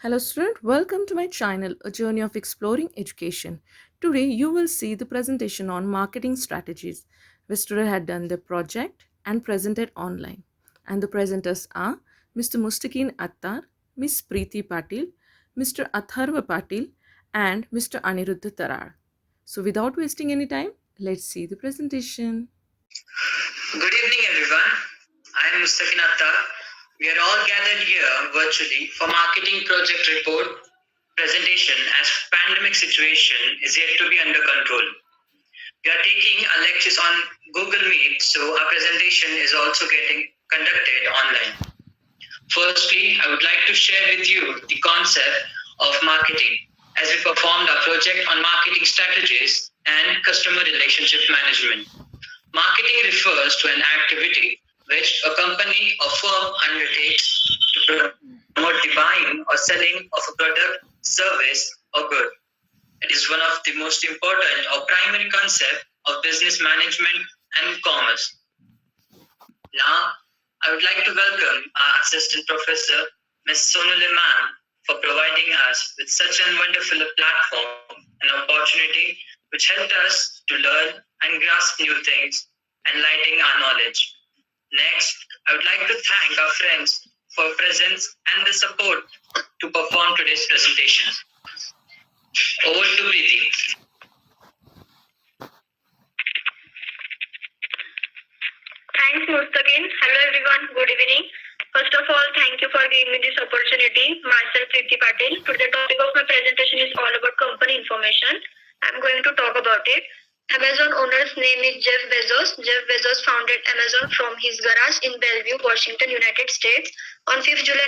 Hello student, welcome to my channel, A Journey of Exploring Education. Today you will see the presentation on marketing strategies. The student had done the project and presented online. And the presenters are Mr. Mustaqeen Attar, Miss Preeti Patil, Mr. Atharva Patil, and Mr. Aniruddha Tarar. So without wasting any time, let's see the presentation. Good evening, everyone. I am Mustaqin Attar. We are all gathered here virtually for marketing project report presentation as pandemic situation is yet to be under control. We are taking our lectures on Google Meet, so our presentation is also getting conducted online. Firstly, I would like to share with you the concept of marketing as we performed our project on marketing strategies and customer relationship management. Marketing refers to an activity which a company or firm undertakes to promote the buying or selling of a product, service, or good. It is one of the most important or primary concepts of business management and commerce. Now, I would like to welcome our assistant professor, Ms. Sonali ma'am, for providing us with such a wonderful platform and opportunity which helped us to learn and grasp new things, enlightening our knowledge. Next, I would like to thank our friends for presence and the support to perform today's presentation. Over to Preeti. Thanks, Mustaqin. Hello, everyone. Good evening. First of all, thank you for giving me this opportunity. Myself, Preeti Patil. Today, the topic of my presentation is all about company information. I'm going to talk about it. Amazon owner's name is Jeff Bezos. Jeff Bezos founded Amazon from his garage in Bellevue, Washington, United States on 5th July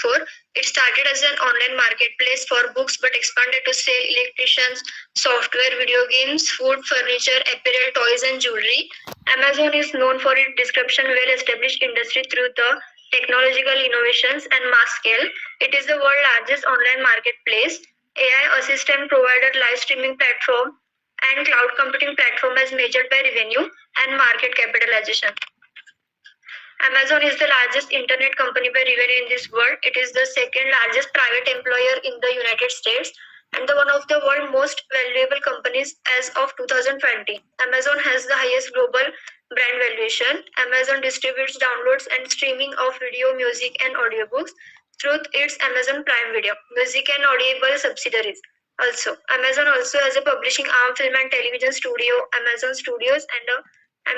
1994. It started as an online marketplace for books but expanded to sell electricians, software, video games, food, furniture, apparel, toys, and jewelry. Amazon is known for its description well-established industry through the technological innovations and mass scale. It is the world's largest online marketplace, AI assistant provider, live streaming platform, and cloud computing platform as measured by revenue and market capitalization. Amazon is the largest internet company by revenue in this world. It is the second largest private employer in the United States and one of the world's most valuable companies as of 2020. Amazon has the highest global brand valuation. Amazon distributes downloads and streaming of video, music, and audiobooks through its Amazon Prime Video, music and audible subsidiaries. Also, Amazon also has a publishing arm, film and television studio, Amazon Studios, and a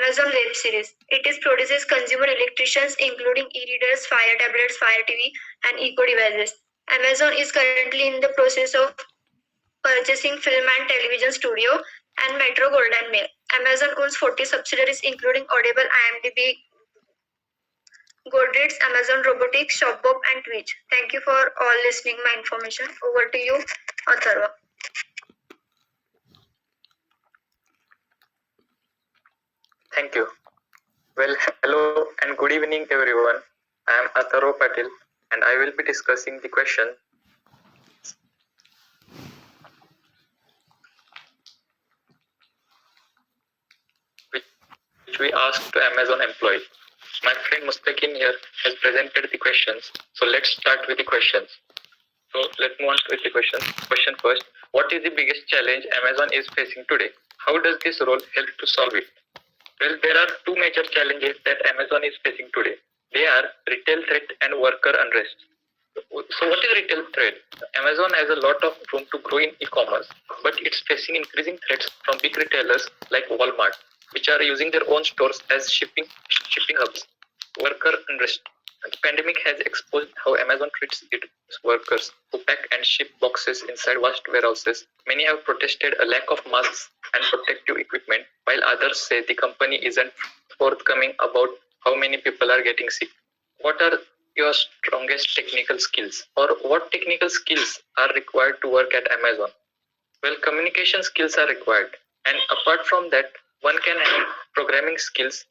Amazon Web Series. It is produces consumer electricians including e-readers, Fire tablets, Fire TV, and Eco devices. Amazon is currently in the process of purchasing film and television studio and Metro Golden Mail. Amazon owns 40 subsidiaries including Audible, IMDb, Godreads, Amazon Robotics, Shopbop, and Twitch. Thank you for all listening my information. Over to you, Atharva. Thank you. Well, hello and good evening, everyone. I am Atharva Patil, and I will be discussing the question which we asked to Amazon employee. My friend Mustaqin here has presented the questions. So let's start with the questions. So let's move on with the questions. Question first: what is the biggest challenge Amazon is facing today? How does this role help to solve it? Well, there are two major challenges that Amazon is facing today. They are retail threat and worker unrest. So what is retail threat? Amazon has a lot of room to grow in e-commerce, but it's facing increasing threats from big retailers like Walmart, which are using their own stores as shipping hubs. Worker unrest. The pandemic has exposed how Amazon treats its workers who pack and ship boxes inside vast warehouses. Many have protested a lack of masks and protective equipment, while others say the company isn't forthcoming about how many people are getting sick. What are your strongest technical skills, or what technical skills are required to work at Amazon? Well, communication skills are required, and apart from that, one can have programming skills,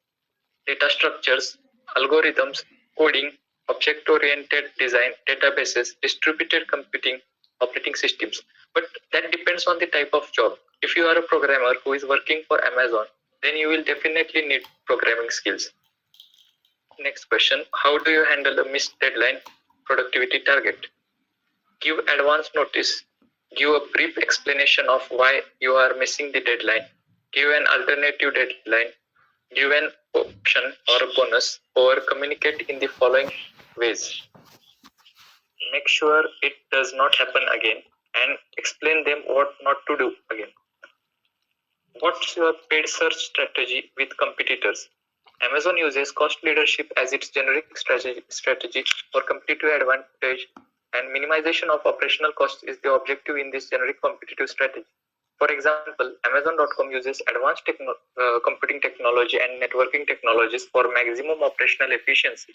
data structures, algorithms, coding, object-oriented design, databases, distributed computing, operating systems. But that depends on the type of job. If you are a programmer who is working for Amazon, then you will definitely need programming skills. Next question: how do you handle a missed deadline productivity target? Give advance notice. Give a brief explanation of why you are missing the deadline. Give an alternative deadline. Give an option or a bonus, or communicate in the following ways. Make sure it does not happen again and explain them what not to do again. What's your paid search strategy with competitors? Amazon uses cost leadership as its generic strategy for competitive advantage, and minimization of operational costs is the objective in this generic competitive strategy. For example, Amazon.com uses advanced computing technology and networking technologies for maximum operational efficiency,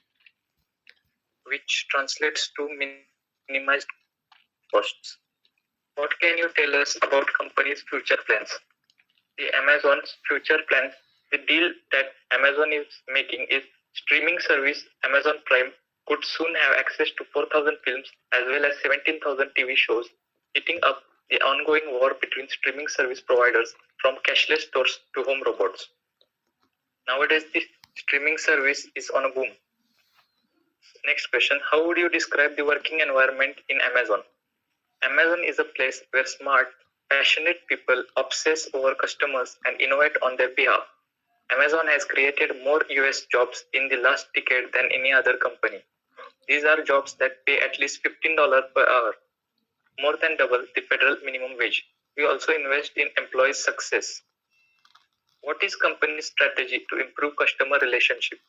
which translates to minimized costs. What can you tell us about company's future plans? The Amazon's future plans, the deal that Amazon is making is streaming service Amazon Prime could soon have access to 4,000 films as well as 17,000 TV shows, heating up the ongoing war between streaming service providers from cashless stores to home robots. Nowadays, the streaming service is on a boom. Next question, how would you describe the working environment in Amazon? Amazon is a place where smart, passionate people obsess over customers and innovate on their behalf. Amazon has created more US jobs in the last decade than any other company. These are jobs that pay at least $15 per hour, more than double the federal minimum wage. We also invest in employee success. What is company's strategy to improve customer relationship?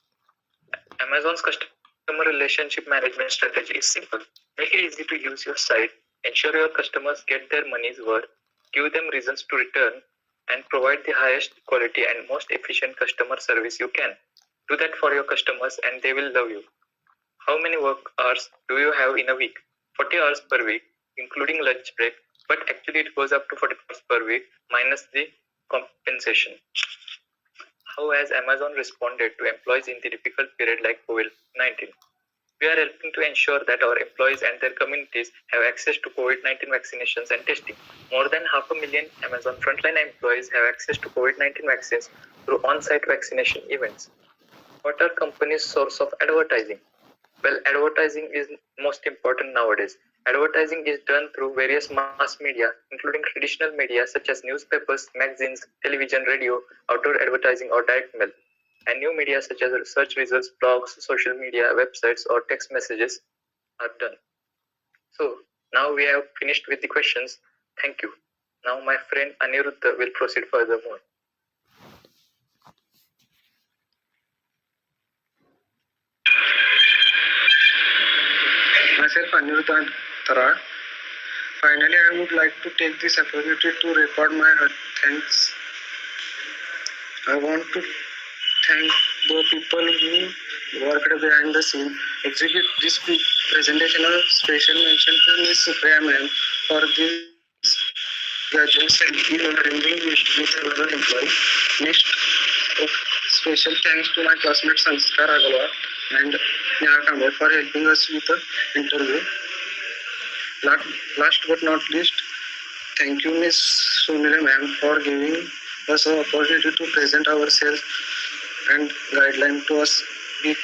Amazon's customer relationship management strategy is simple. Make it easy to use your site, ensure your customers get their money's worth, give them reasons to return, and provide the highest quality and most efficient customer service you can. Do that for your customers and they will love you. How many work hours do you have in a week? 40 hours per week, including lunch break, but actually it goes up to 40 hours per week minus the compensation. How has Amazon responded to employees in the difficult period like COVID-19? We are helping to ensure that our employees and their communities have access to COVID-19 vaccinations and testing. More than 500,000 Amazon frontline employees have access to COVID-19 vaccines through on-site vaccination events. What are companies' source of advertising? Well, advertising is most important nowadays. Advertising is done through various mass media, including traditional media such as newspapers, magazines, television, radio, outdoor advertising, or direct mail. And new media such as search results, blogs, social media, websites, or text messages are done. So now we have finished with the questions. Thank you. Now my friend Aniruddha will proceed furthermore. Myself Aniruddha Tarad. Finally, I would like to take this opportunity to record my thanks. I want to thank the people who worked behind the scene. Exhibit this presentation. A special mention to Ms. Supriya ma'am for this graduation arranging with another employee. Next, special thanks to my classmate Sanskar Agarwal and Neha Kamble for helping us with the interview. Last but not least, thank you Ms. Sunila ma'am for giving us an opportunity to present ourselves and guideline to us be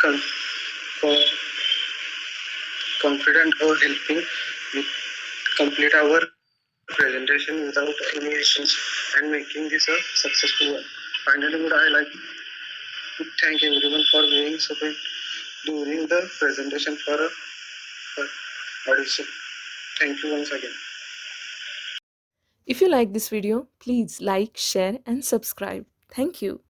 confident of helping with complete our presentation without any issues and making this a successful one. Finally, would I like to thank everyone for being support during the presentation for audition. Thank you once again. If you like this video, please like, share, and subscribe. Thank you.